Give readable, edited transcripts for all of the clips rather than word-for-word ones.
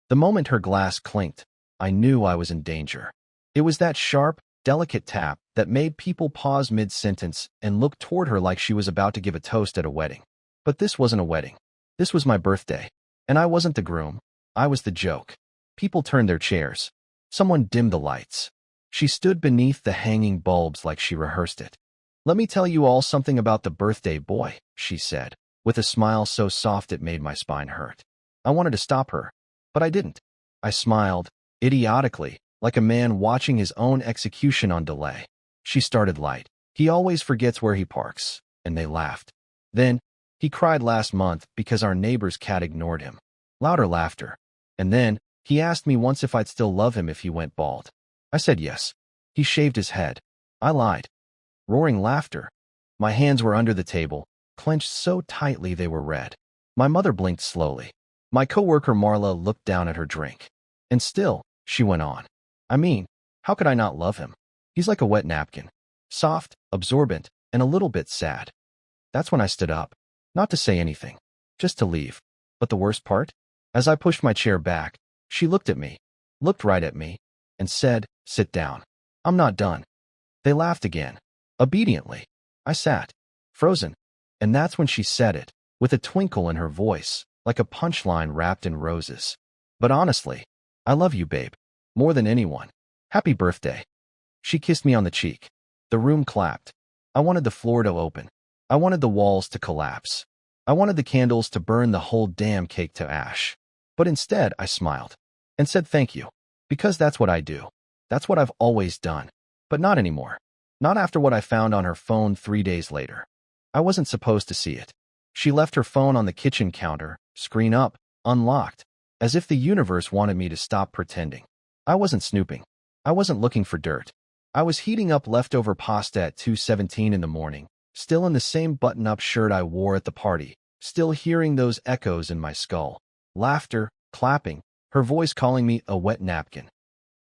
The moment her glass clinked, I knew I was in danger. It was that sharp, delicate tap that made people pause mid-sentence and look toward her like she was about to give a toast at a wedding. But this wasn't a wedding. This was my birthday. And I wasn't the groom. I was the joke. People turned their chairs. Someone dimmed the lights. She stood beneath the hanging bulbs like she rehearsed it. "Let me tell you all something about the birthday boy," she said, with a smile so soft it made my spine hurt. I wanted to stop her, but I didn't. I smiled, idiotically, like a man watching his own execution on delay. She started light. "He always forgets where he parks," and they laughed. Then, "He cried last month because our neighbor's cat ignored him." Louder laughter. And then, "He asked me once if I'd still love him if he went bald." I said yes. "He shaved his head." I lied. Roaring laughter. My hands were under the table, clenched so tightly they were red. My mother blinked slowly. My coworker Marla looked down at her drink. "And still," she went on. "I mean, how could I not love him? He's like a wet napkin. Soft, absorbent, and a little bit sad." That's when I stood up. Not to say anything. Just to leave. But the worst part? As I pushed my chair back, she looked at me, looked right at me, and said, "Sit down. I'm not done." They laughed again. Obediently. I sat, frozen. And that's when she said it, with a twinkle in her voice, like a punchline wrapped in roses. "But honestly, I love you, babe. More than anyone. Happy birthday." She kissed me on the cheek. The room clapped. I wanted the floor to open. I wanted the walls to collapse. I wanted the candles to burn the whole damn cake to ash. But instead, I smiled and said thank you. Because that's what I do. That's what I've always done. But not anymore. Not after what I found on her phone 3 days later. I wasn't supposed to see it. She left her phone on the kitchen counter, screen up, unlocked, as if the universe wanted me to stop pretending. I wasn't snooping. I wasn't looking for dirt. I was heating up leftover pasta at 2:17 in the morning, still in the same button-up shirt I wore at the party, still hearing those echoes in my skull. Laughter, clapping, her voice calling me a wet napkin.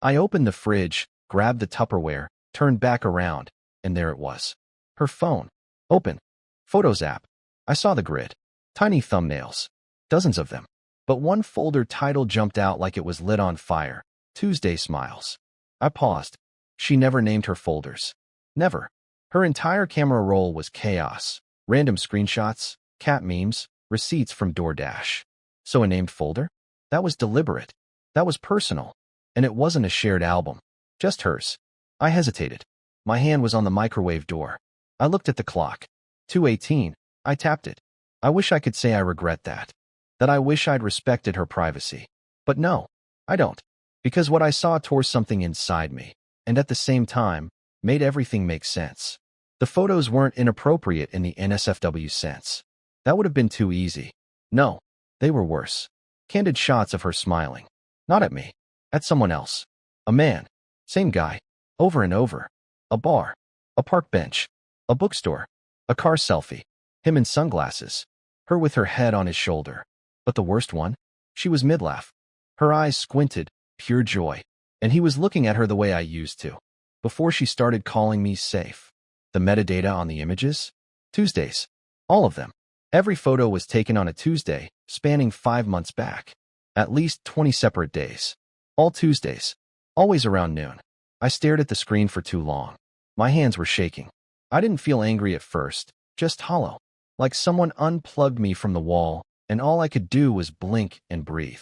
I opened the fridge, grabbed the Tupperware, turned back around, and there it was. Her phone. Open. Photos app. I saw the grid. Tiny thumbnails. Dozens of them. But one folder title jumped out like it was lit on fire. Tuesday Smiles. I paused. She never named her folders. Never. Her entire camera roll was chaos. Random screenshots, cat memes, receipts from DoorDash. So a named folder? That was deliberate. That was personal. And it wasn't a shared album. Just hers. I hesitated. My hand was on the microwave door. I looked at the clock. 2:18. I tapped it. I wish I could say I regret that. That I wish I'd respected her privacy. But no, I don't. Because what I saw tore something inside me, and at the same time, made everything make sense. The photos weren't inappropriate in the NSFW sense. That would have been too easy. No, they were worse. Candid shots of her smiling. Not at me. At someone else. A man. Same guy. Over and over. A bar. A park bench. A bookstore. A car selfie. Him in sunglasses. Her with her head on his shoulder. But the worst one? She was mid-laugh. Her eyes squinted, pure joy. And he was looking at her the way I used to. Before she started calling me safe. The metadata on the images? Tuesdays. All of them. Every photo was taken on a Tuesday, spanning 5 months back. At least 20 separate days. All Tuesdays. Always around noon. I stared at the screen for too long. My hands were shaking. I didn't feel angry at first, just hollow. Like someone unplugged me from the wall, and all I could do was blink and breathe.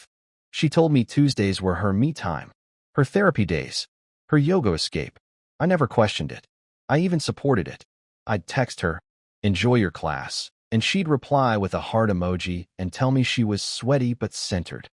She told me Tuesdays were her me time. Her therapy days. Her yoga escape. I never questioned it. I even supported it. I'd text her, "Enjoy your class," and she'd reply with a heart emoji and tell me she was sweaty but centered.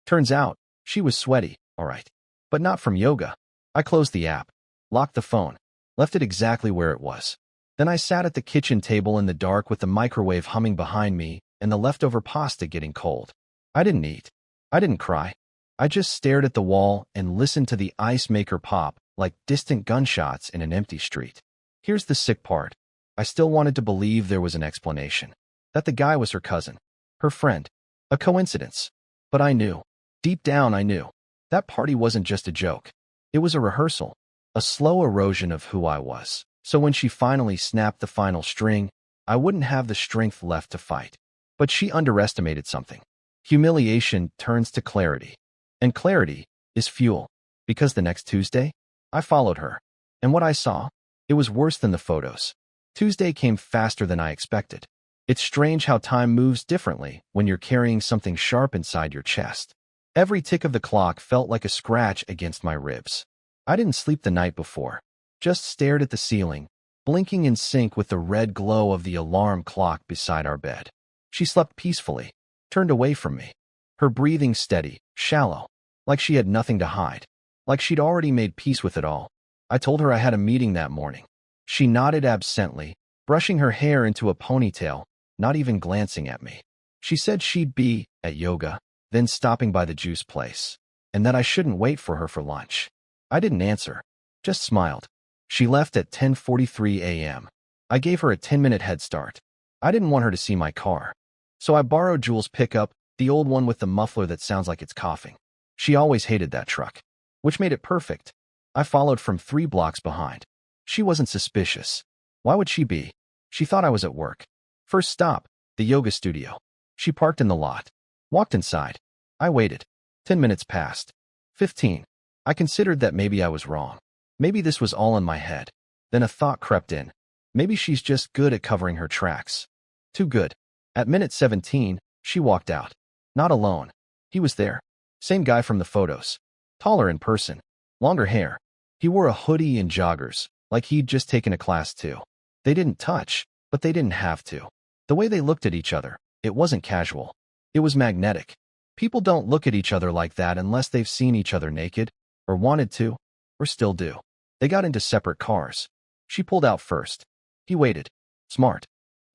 Turns out, she was sweaty, all right. But not from yoga. I closed the app, locked the phone, left it exactly where it was. Then I sat at the kitchen table in the dark with the microwave humming behind me and the leftover pasta getting cold. I didn't eat. I didn't cry. I just stared at the wall and listened to the ice maker pop like distant gunshots in an empty street. Here's the sick part. I still wanted to believe there was an explanation. That the guy was her cousin. Her friend. A coincidence. But I knew. Deep down I knew. That party wasn't just a joke. It was a rehearsal. A slow erosion of who I was. So when she finally snapped the final string, I wouldn't have the strength left to fight. But she underestimated something. Humiliation turns to clarity. And clarity is fuel. Because the next Tuesday, I followed her. And what I saw, it was worse than the photos. Tuesday came faster than I expected. It's strange how time moves differently when you're carrying something sharp inside your chest. Every tick of the clock felt like a scratch against my ribs. I didn't sleep the night before, just stared at the ceiling, blinking in sync with the red glow of the alarm clock beside our bed. She slept peacefully, turned away from me, her breathing steady, shallow, like she had nothing to hide, like she'd already made peace with it all. I told her I had a meeting that morning. She nodded absently, brushing her hair into a ponytail, not even glancing at me. She said she'd be at yoga, then stopping by the juice place, and that I shouldn't wait for her for lunch. I didn't answer, just smiled. She left at 10:43 a.m. I gave her a 10-minute head start. I didn't want her to see my car, so I borrowed Jules' pickup, the old one with the muffler that sounds like it's coughing. She always hated that truck, which made it perfect. I followed from 3 blocks behind. She wasn't suspicious. Why would she be? She thought I was at work. First stop, the yoga studio. She parked in the lot. Walked inside. I waited. 10 minutes passed. 15. I considered that maybe I was wrong. Maybe this was all in my head. Then a thought crept in. Maybe she's just good at covering her tracks. Too good. At minute 17, she walked out. Not alone. He was there. Same guy from the photos. Taller in person. Longer hair. He wore a hoodie and joggers, like he'd just taken a class too. They didn't touch, but they didn't have to. The way they looked at each other, it wasn't casual. It was magnetic. People don't look at each other like that unless they've seen each other naked, or wanted to, or still do. They got into separate cars. She pulled out first. He waited. Smart.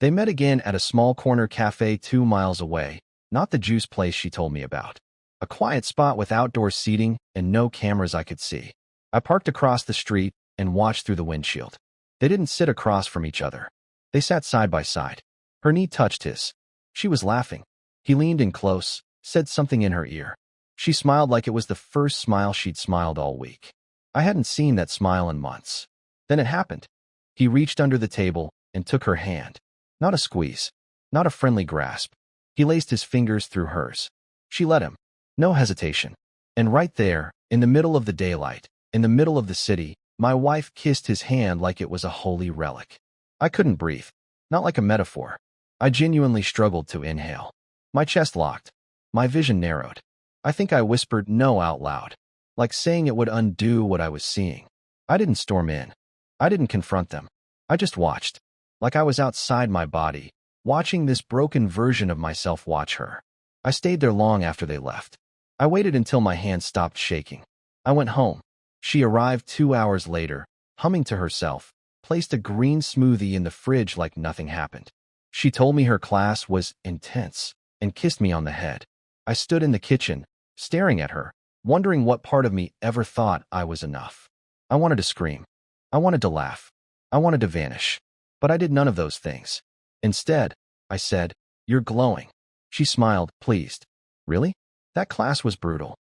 They met again at a small corner cafe 2 miles away, not the juice place she told me about. A quiet spot with outdoor seating and no cameras I could see. I parked across the street and watched through the windshield. They didn't sit across from each other. They sat side by side. Her knee touched his. She was laughing. He leaned in close, said something in her ear. She smiled like it was the first smile she'd smiled all week. I hadn't seen that smile in months. Then it happened. He reached under the table and took her hand. Not a squeeze. Not a friendly grasp. He laced his fingers through hers. She let him. No hesitation. And right there, in the middle of the daylight, in the middle of the city, my wife kissed his hand like it was a holy relic. I couldn't breathe. Not like a metaphor. I genuinely struggled to inhale. My chest locked. My vision narrowed. I think I whispered no out loud, like saying it would undo what I was seeing. I didn't storm in. I didn't confront them. I just watched, like I was outside my body, watching this broken version of myself watch her. I stayed there long after they left. I waited until my hand stopped shaking. I went home. She arrived 2 hours later, humming to herself, placed a green smoothie in the fridge like nothing happened. She told me her class was intense and kissed me on the head. I stood in the kitchen, staring at her, wondering what part of me ever thought I was enough. I wanted to scream. I wanted to laugh. I wanted to vanish. But I did none of those things. Instead, I said, "You're glowing." She smiled, pleased. Really? That class was brutal.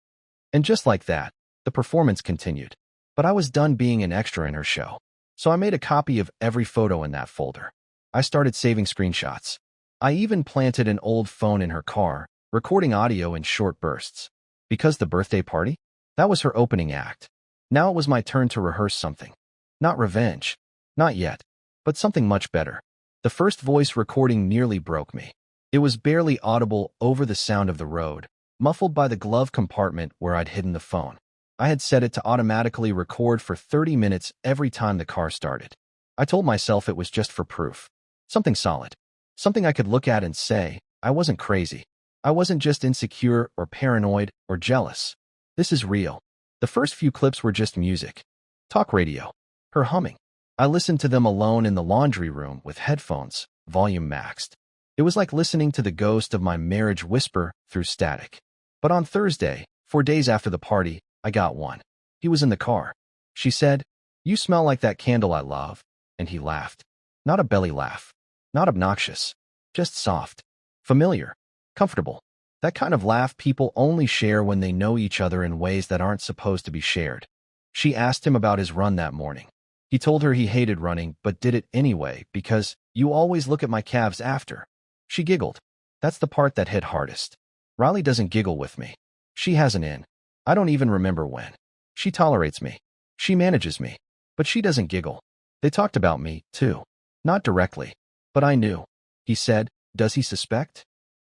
And just like that, the performance continued. But I was done being an extra in her show. So I made a copy of every photo in that folder. I started saving screenshots. I even planted an old phone in her car, recording audio in short bursts. Because the birthday party? That was her opening act. Now it was my turn to rehearse something. Not revenge. Not yet. But something much better. The first voice recording nearly broke me. It was barely audible over the sound of the road, muffled by the glove compartment where I'd hidden the phone. I had set it to automatically record for 30 minutes every time the car started. I told myself it was just for proof. Something solid. Something I could look at and say, I wasn't crazy. I wasn't just insecure or paranoid or jealous. This is real. The first few clips were just music. Talk radio. Her humming. I listened to them alone in the laundry room with headphones, volume maxed. It was like listening to the ghost of my marriage whisper through static. But on Thursday, 4 days after the party, I got one. He was in the car. She said, "You smell like that candle I love." And he laughed. Not a belly laugh. Not obnoxious. Just soft. Familiar. Comfortable. That kind of laugh people only share when they know each other in ways that aren't supposed to be shared. She asked him about his run that morning. He told her he hated running but did it anyway because "you always look at my calves after." She giggled. That's the part that hit hardest. Riley doesn't giggle with me. She has an in. I don't even remember when. She tolerates me. She manages me. But she doesn't giggle. They talked about me, too. Not directly. But I knew. He said, "Does he suspect?"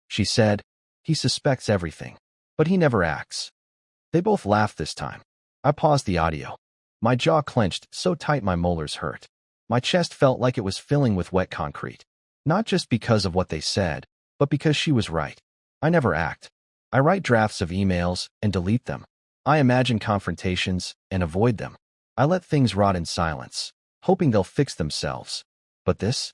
She said, "He suspects everything. But he never acts." They both laughed this time. I paused the audio. My jaw clenched so tight my molars hurt. My chest felt like it was filling with wet concrete. Not just because of what they said, but because she was right. I never act. I write drafts of emails and delete them. I imagine confrontations and avoid them. I let things rot in silence, hoping they'll fix themselves. But this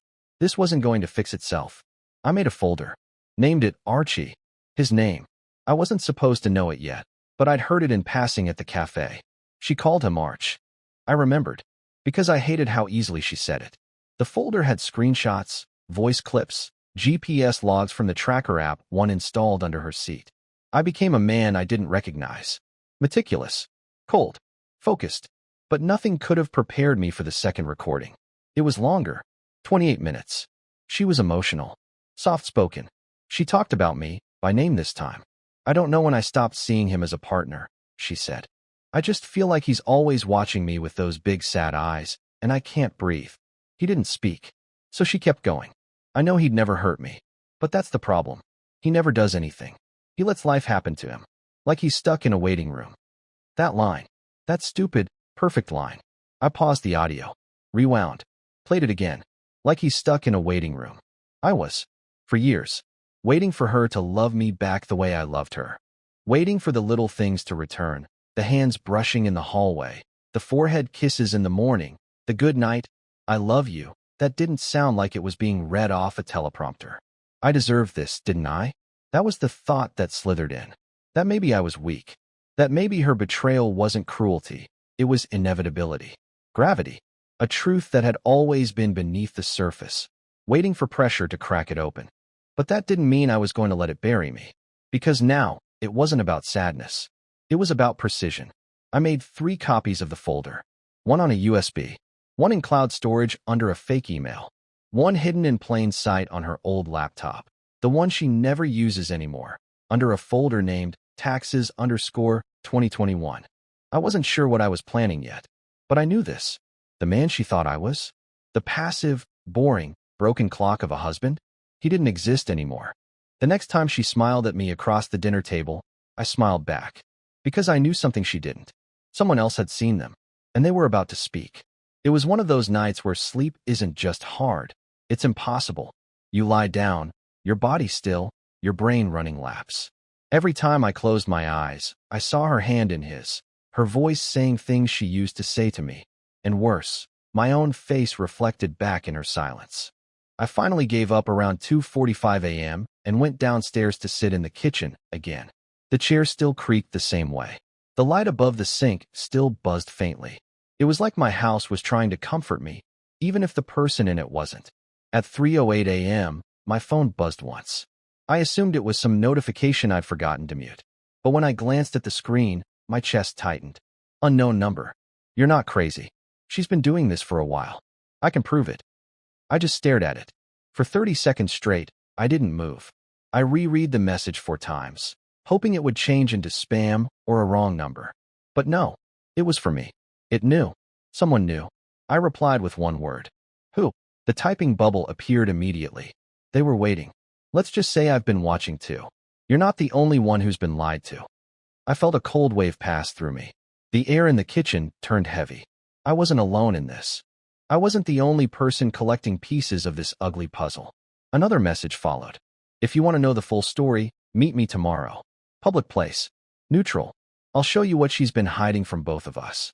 wasn't going to fix itself. I made a folder, named it Archie, his name. I wasn't supposed to know it yet, but I'd heard it in passing at the cafe. She called him Arch. I remembered, because I hated how easily she said it. The folder had screenshots, voice clips, GPS logs from the tracker app one installed under her seat. I became a man I didn't recognize. Meticulous, cold, focused. But nothing could have prepared me for the second recording. It was longer, 28 minutes. She was emotional, soft-spoken. She talked about me, by name this time. "I don't know when I stopped seeing him as a partner," she said. "I just feel like he's always watching me with those big sad eyes, and I can't breathe." He didn't speak, so she kept going. "I know he'd never hurt me, but that's the problem. He never does anything. He lets life happen to him, like he's stuck in a waiting room." That line, that stupid, perfect line. I paused the audio, rewound, played it again, like he's stuck in a waiting room. I was, for years, waiting for her to love me back the way I loved her. Waiting for the little things to return, the hands brushing in the hallway, the forehead kisses in the morning, the good night, "I love you," that didn't sound like it was being read off a teleprompter. I deserved this, didn't I? That was the thought that slithered in. That maybe I was weak. That maybe her betrayal wasn't cruelty. It was inevitability. Gravity. A truth that had always been beneath the surface, waiting for pressure to crack it open. But that didn't mean I was going to let it bury me. Because now, it wasn't about sadness. It was about precision. I made 3 copies of the folder. One on a USB. One in cloud storage under a fake email. One hidden in plain sight on her old laptop. The one she never uses anymore. Under a folder named taxes_2021. I wasn't sure what I was planning yet, but I knew this. The man she thought I was, the passive, boring, broken clock of a husband, he didn't exist anymore. The next time she smiled at me across the dinner table, I smiled back. Because I knew something she didn't. Someone else had seen them, and they were about to speak. It was one of those nights where sleep isn't just hard, it's impossible. You lie down, your body still, your brain running laps. Every time I closed my eyes, I saw her hand in his. Her voice saying things she used to say to me, and worse, my own face reflected back in her silence. I finally gave up around 2:45 a.m. and went downstairs to sit in the kitchen again. The chair still creaked the same way. The light above the sink still buzzed faintly. It was like my house was trying to comfort me, even if the person in it wasn't. At 3:08 a.m., my phone buzzed once. I assumed it was some notification I'd forgotten to mute. But when I glanced at the screen, my chest tightened. Unknown number. "You're not crazy. She's been doing this for a while. I can prove it." I just stared at it. For 30 seconds straight, I didn't move. I reread the message 4 times, hoping it would change into spam or a wrong number. But no, it was for me. It knew. Someone knew. I replied with one word. "Who?" The typing bubble appeared immediately. They were waiting. "Let's just say I've been watching too. You're not the only one who's been lied to." I felt a cold wave pass through me. The air in the kitchen turned heavy. I wasn't alone in this. I wasn't the only person collecting pieces of this ugly puzzle. Another message followed. "If you want to know the full story, meet me tomorrow. Public place. Neutral. I'll show you what she's been hiding from both of us."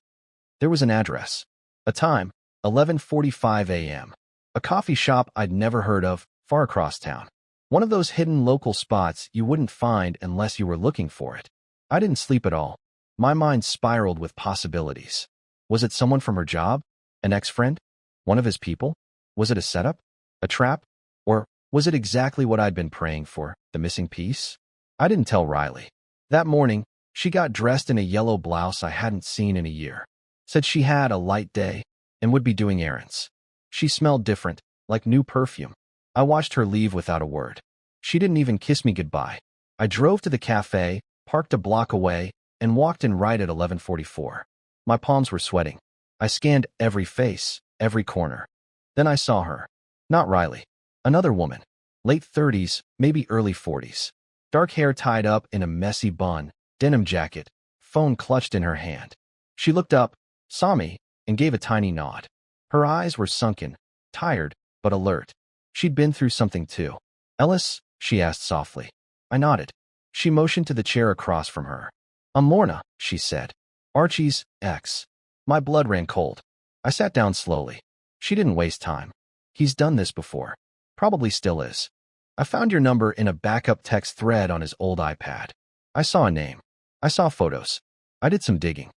There was an address. A time, 11:45 a.m. A coffee shop I'd never heard of, far across town. One of those hidden local spots you wouldn't find unless you were looking for it. I didn't sleep at all. My mind spiraled with possibilities. Was it someone from her job? An ex-friend? One of his people? Was it a setup? A trap? Or was it exactly what I'd been praying for, the missing piece? I didn't tell Riley. That morning, she got dressed in a yellow blouse I hadn't seen in a year. Said she had a light day and would be doing errands. She smelled different, like new perfume. I watched her leave without a word. She didn't even kiss me goodbye. I drove to the cafe, parked a block away, and walked in right at 11:44. My palms were sweating. I scanned every face, every corner. Then I saw her. Not Riley. Another woman. Late 30s, maybe early 40s. Dark hair tied up in a messy bun, denim jacket, phone clutched in her hand. She looked up, saw me, and gave a tiny nod. Her eyes were sunken, tired, but alert. She'd been through something too. "Ellis?" she asked softly. I nodded. She motioned to the chair across from her. "I'm Lorna," she said. "Archie's ex." My blood ran cold. I sat down slowly. She didn't waste time. "He's done this before. Probably still is. I found your number in a backup text thread on his old iPad. I saw a name. I saw photos. I did some digging."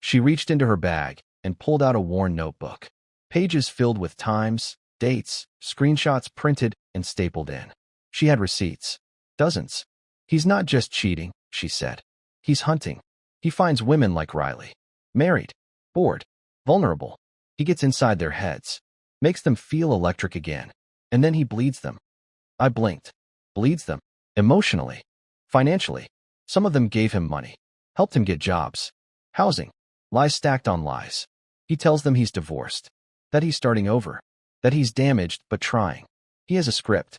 She reached into her bag and pulled out a worn notebook. Pages filled with times, dates, screenshots printed and stapled in. She had receipts. Dozens. "He's not just cheating," she said. "He's hunting. He finds women like Riley. Married, bored, vulnerable. He gets inside their heads, makes them feel electric again, and then he bleeds them." I blinked. Bleeds them. Emotionally. Financially. Some of them gave him money. Helped him get jobs. Housing. Lies stacked on lies. He tells them he's divorced. That he's starting over. That he's damaged but trying. He has a script.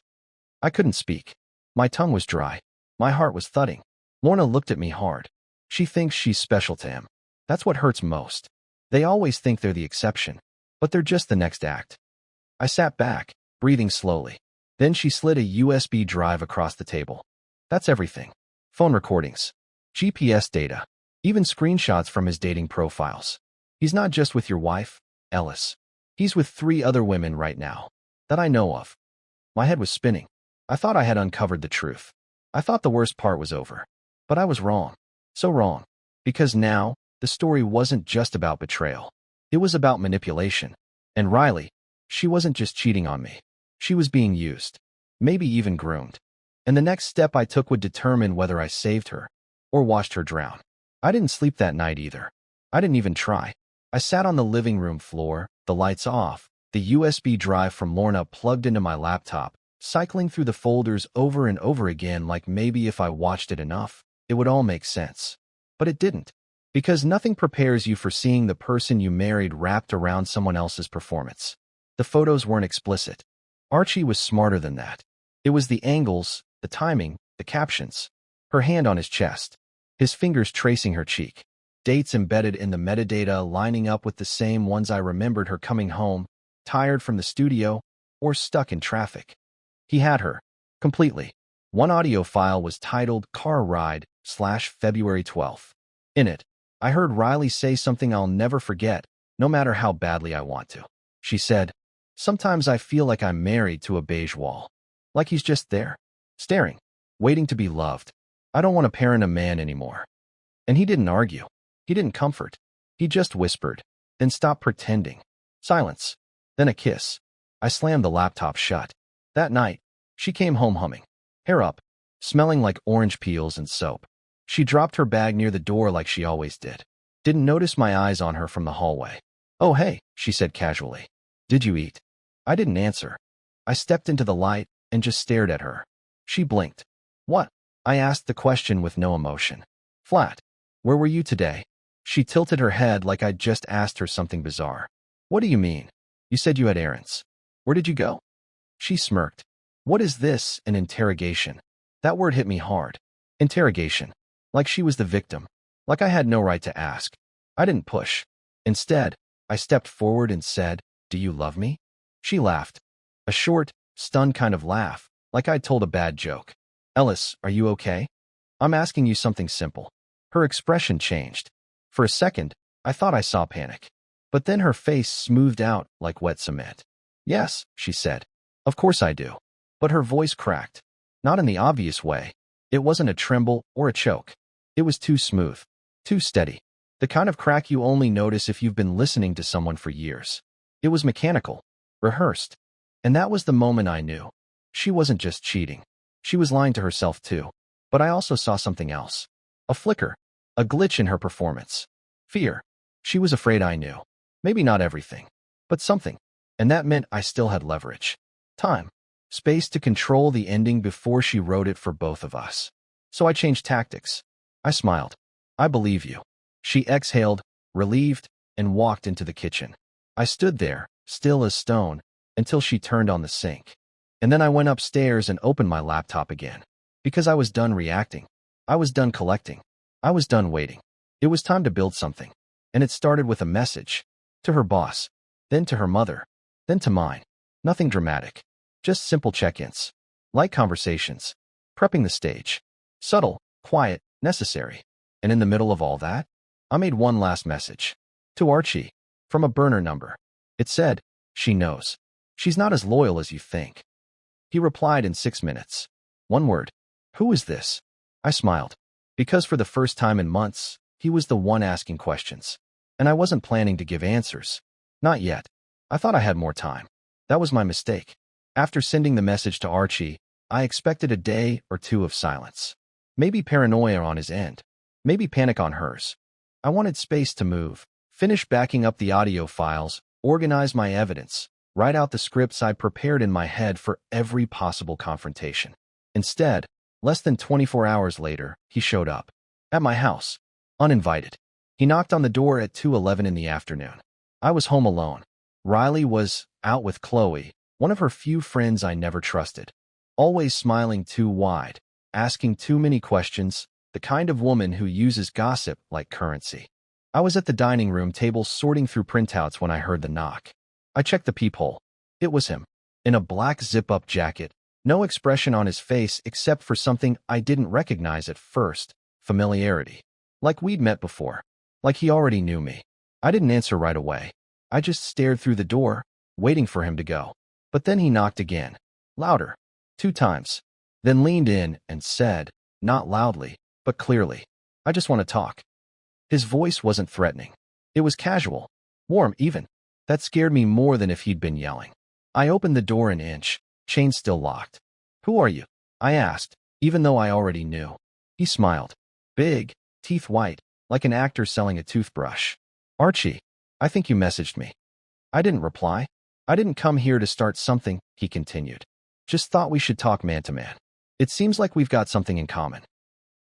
I couldn't speak. My tongue was dry. My heart was thudding. Lorna looked at me hard. She thinks she's special to him. That's what hurts most. They always think they're the exception, but they're just the next act. I sat back, breathing slowly. Then she slid a USB drive across the table. That's everything. Phone recordings, GPS data, even screenshots from his dating profiles. He's not just with your wife, Ellis. He's with 3 other women right now, that I know of. My head was spinning. I thought I had uncovered the truth. I thought the worst part was over. But I was wrong. So wrong. Because now, the story wasn't just about betrayal. It was about manipulation. And Riley, she wasn't just cheating on me. She was being used. Maybe even groomed. And the next step I took would determine whether I saved her or watched her drown. I didn't sleep that night either. I didn't even try. I sat on the living room floor, the lights off, the USB drive from Lorna plugged into my laptop, cycling through the folders over and over again like maybe if I watched it enough, it would all make sense. But it didn't. Because nothing prepares you for seeing the person you married wrapped around someone else's performance. The photos weren't explicit. Archie was smarter than that. It was the angles, the timing, the captions. Her hand on his chest. His fingers tracing her cheek. Dates embedded in the metadata lining up with the same ones I remembered her coming home, tired from the studio, or stuck in traffic. He had her. Completely. One audio file was titled Car Ride/February 12th. In it, I heard Riley say something I'll never forget, no matter how badly I want to. She said, "Sometimes I feel like I'm married to a beige wall. Like he's just there, staring, waiting to be loved. I don't want to parent a man anymore." And he didn't argue. He didn't comfort. He just whispered, then stopped pretending. Silence. Then a kiss. I slammed the laptop shut. That night, she came home humming. Hair up, smelling like orange peels and soap. She dropped her bag near the door like she always did. Didn't notice my eyes on her from the hallway. "Oh hey," she said casually. "Did you eat?" I didn't answer. I stepped into the light and just stared at her. She blinked. "What?" I asked the question with no emotion. "Flat. Where were you today?" She tilted her head like I'd just asked her something bizarre. "What do you mean? You said you had errands. Where did you go?" She smirked. "What is this, an interrogation?" That word hit me hard. Interrogation. Like she was the victim. Like I had no right to ask. I didn't push. Instead, I stepped forward and said, "Do you love me?" She laughed. A short, stunned kind of laugh, like I'd told a bad joke. "Ellis, are you okay? I'm asking you something simple." Her expression changed. For a second, I thought I saw panic. But then her face smoothed out like wet cement. "Yes," she said. "Of course I do." But her voice cracked. Not in the obvious way. It wasn't a tremble or a choke. It was too smooth. Too steady. The kind of crack you only notice if you've been listening to someone for years. It was mechanical. Rehearsed. And that was the moment I knew. She wasn't just cheating. She was lying to herself too. But I also saw something else. A flicker. A glitch in her performance. Fear. She was afraid I knew. Maybe not everything. But something. And that meant I still had leverage. Time. Space to control the ending before she wrote it for both of us. So I changed tactics. I smiled. I believe you. She exhaled, relieved, and walked into the kitchen. I stood there, still as stone, until she turned on the sink. And then I went upstairs and opened my laptop again. Because I was done reacting. I was done collecting. I was done waiting. It was time to build something. And it started with a message. To her boss. Then to her mother. Then to mine. Nothing dramatic. Just simple check-ins. Light conversations. Prepping the stage. Subtle, quiet, necessary. And in the middle of all that, I made one last message. To Archie. From a burner number. It said, she knows. She's not as loyal as you think. He replied in 6 minutes. One word. Who is this? I smiled. Because for the first time in months, he was the one asking questions. And I wasn't planning to give answers. Not yet. I thought I had more time. That was my mistake. After sending the message to Archie, I expected a day or two of silence. Maybe paranoia on his end. Maybe panic on hers. I wanted space to move, finish backing up the audio files, organize my evidence, write out the scripts I prepared in my head for every possible confrontation. Instead, less than 24 hours later, he showed up. At my house. Uninvited. He knocked on the door at 2:11 in the afternoon. I was home alone. Riley was out with Chloe, one of her few friends I never trusted. Always smiling too wide, asking too many questions, the kind of woman who uses gossip like currency. I was at the dining room table sorting through printouts when I heard the knock. I checked the peephole. It was him. In a black zip-up jacket, no expression on his face except for something I didn't recognize at first, familiarity. Like we'd met before. Like he already knew me. I didn't answer right away. I just stared through the door, waiting for him to go. But then he knocked again. Louder. 2 times. Then leaned in and said, not loudly, but clearly, I just want to talk. His voice wasn't threatening. It was casual. Warm, even. That scared me more than if he'd been yelling. I opened the door an inch, chain still locked. Who are you? I asked, even though I already knew. He smiled. Big, teeth white, like an actor selling a toothbrush. Archie, I think you messaged me. I didn't reply. I didn't come here to start something, he continued. Just thought we should talk man to man. It seems like we've got something in common.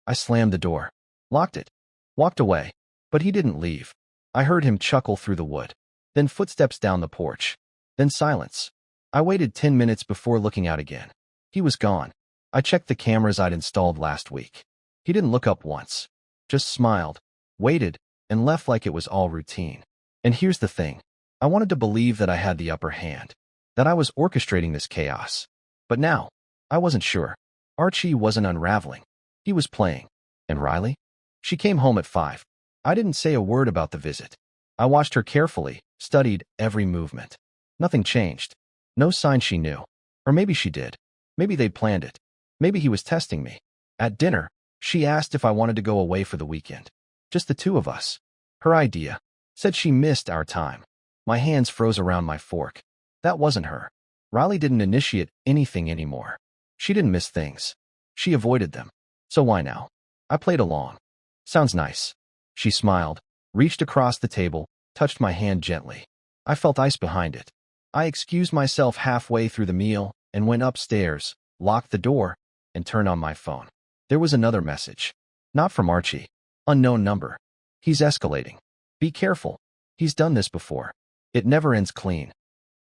I slammed the door, locked it, walked away, but he didn't leave. I heard him chuckle through the wood, then footsteps down the porch, then silence. I waited 10 minutes before looking out again. He was gone. I checked the cameras I'd installed last week. He didn't look up once, just smiled, waited, and left like it was all routine. And here's the thing. I wanted to believe that I had the upper hand, that I was orchestrating this chaos. But now, I wasn't sure. Archie wasn't unraveling. He was playing. And Riley? She came home at 5. I didn't say a word about the visit. I watched her carefully, studied every movement. Nothing changed. No sign she knew. Or maybe she did. Maybe they'd planned it. Maybe he was testing me. At dinner, she asked if I wanted to go away for the weekend. Just the two of us. Her idea. Said she missed our time. My hands froze around my fork. That wasn't her. Riley didn't initiate anything anymore. She didn't miss things. She avoided them. So why now? I played along. Sounds nice. She smiled, reached across the table, touched my hand gently. I felt ice behind it. I excused myself halfway through the meal and went upstairs, locked the door, and turned on my phone. There was another message. Not from Archie. Unknown number. He's escalating. Be careful. He's done this before. It never ends clean.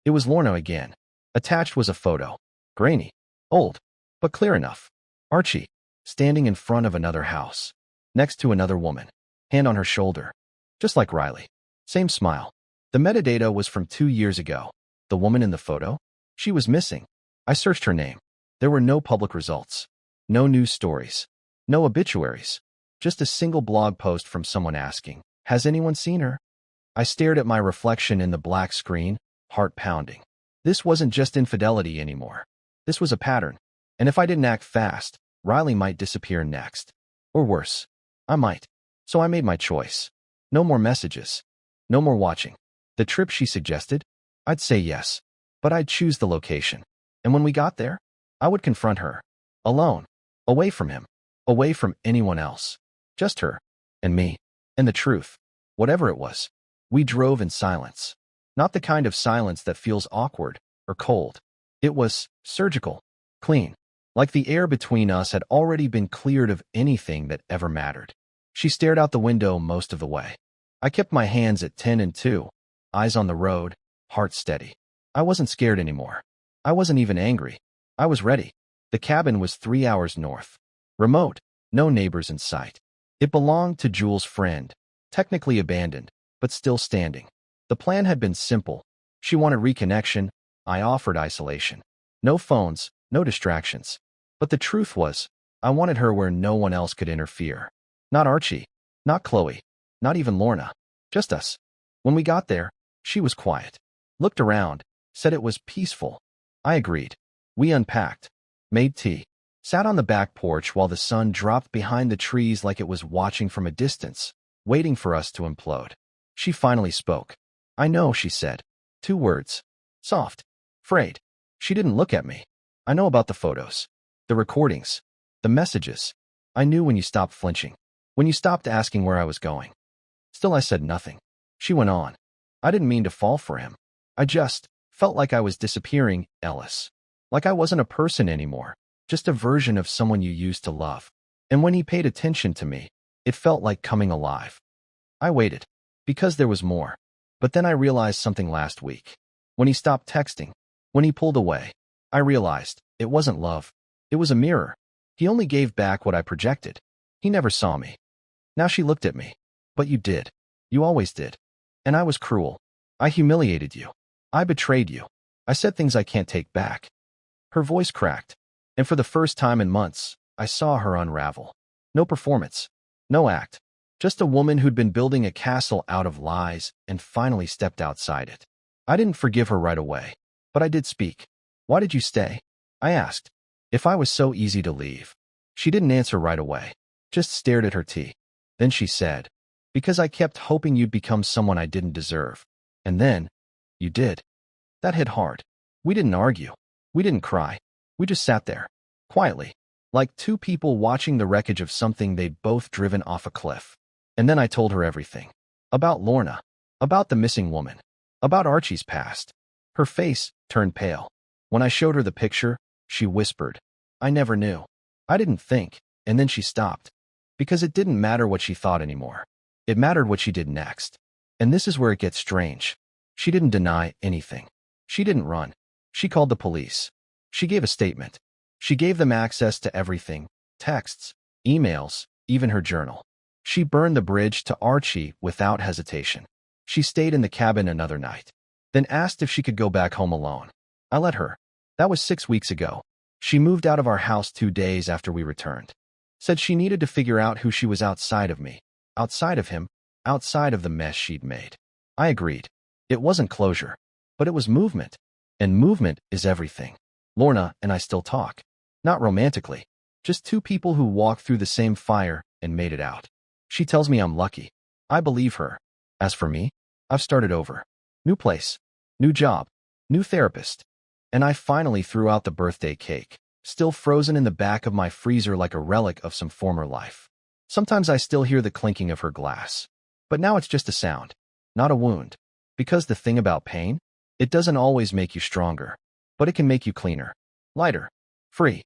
It was Lorna again. Attached was a photo. Grainy. Old. But clear enough. Archie. Standing in front of another house. Next to another woman. Hand on her shoulder. Just like Riley. Same smile. The metadata was from 2 years ago. The woman in the photo? She was missing. I searched her name. There were no public results. No news stories. No obituaries. Just a single blog post from someone asking, has anyone seen her? I stared at my reflection in the black screen, heart pounding. This wasn't just infidelity anymore. This was a pattern. And if I didn't act fast, Riley might disappear next. Or worse, I might. So I made my choice. No more messages. No more watching. The trip she suggested? I'd say yes. But I'd choose the location. And when we got there, I would confront her. Alone. Away from him. Away from anyone else. Just her. And me. And the truth. Whatever it was. We drove in silence. Not the kind of silence that feels awkward or cold. It was surgical. Clean. Like the air between us had already been cleared of anything that ever mattered. She stared out the window most of the way. I kept my hands at 10 and 2, eyes on the road, heart steady. I wasn't scared anymore. I wasn't even angry. I was ready. The cabin was 3 hours north. Remote, no neighbors in sight. It belonged to Jules' friend, technically abandoned, but still standing. The plan had been simple. She wanted reconnection. I offered isolation. No phones, no distractions. But the truth was, I wanted her where no one else could interfere. Not Archie, not Chloe, not even Lorna. Just us. When we got there, she was quiet. Looked around, said it was peaceful. I agreed. We unpacked, made tea, sat on the back porch while the sun dropped behind the trees like it was watching from a distance, waiting for us to implode. She finally spoke. I know, she said. 2 words. Soft. Afraid. She didn't look at me. I know about the photos, the recordings, the messages. I knew when you stopped flinching, when you stopped asking where I was going. Still, I said nothing. She went on. I didn't mean to fall for him. I just felt like I was disappearing, Ellis. Like I wasn't a person anymore, just a version of someone you used to love. And when he paid attention to me, it felt like coming alive. I waited, because there was more. But then I realized something last week. When he stopped texting, when he pulled away, I realized it wasn't love. It was a mirror. He only gave back what I projected. He never saw me. Now she looked at me. But you did. You always did. And I was cruel. I humiliated you. I betrayed you. I said things I can't take back. Her voice cracked. And for the first time in months, I saw her unravel. No performance. No act. Just a woman who'd been building a castle out of lies and finally stepped outside it. I didn't forgive her right away. But I did speak. Why did you stay? I asked. If I was so easy to leave. She didn't answer right away. Just stared at her tea. Then she said, because I kept hoping you'd become someone I didn't deserve. And then, you did. That hit hard. We didn't argue. We didn't cry. We just sat there, quietly, like 2 people watching the wreckage of something they'd both driven off a cliff. And then I told her everything. About Lorna. About the missing woman. About Archie's past. Her face turned pale. When I showed her the picture, she whispered, I never knew. I didn't think, and then she stopped. Because it didn't matter what she thought anymore. It mattered what she did next. And this is where it gets strange. She didn't deny anything. She didn't run. She called the police. She gave a statement. She gave them access to everything, texts, emails, even her journal. She burned the bridge to Archie without hesitation. She stayed in the cabin another night, then asked if she could go back home alone. I let her. That was 6 weeks ago. She moved out of our house 2 days after we returned. Said she needed to figure out who she was outside of me, outside of him, outside of the mess she'd made. I agreed. It wasn't closure, but it was movement. And movement is everything. Lorna and I still talk. Not romantically. Just 2 people who walked through the same fire and made it out. She tells me I'm lucky. I believe her. As for me, I've started over. New place. New job. New therapist. And I finally threw out the birthday cake, still frozen in the back of my freezer like a relic of some former life. Sometimes I still hear the clinking of her glass. But now it's just a sound, not a wound. Because the thing about pain, it doesn't always make you stronger, but it can make you cleaner, lighter, free.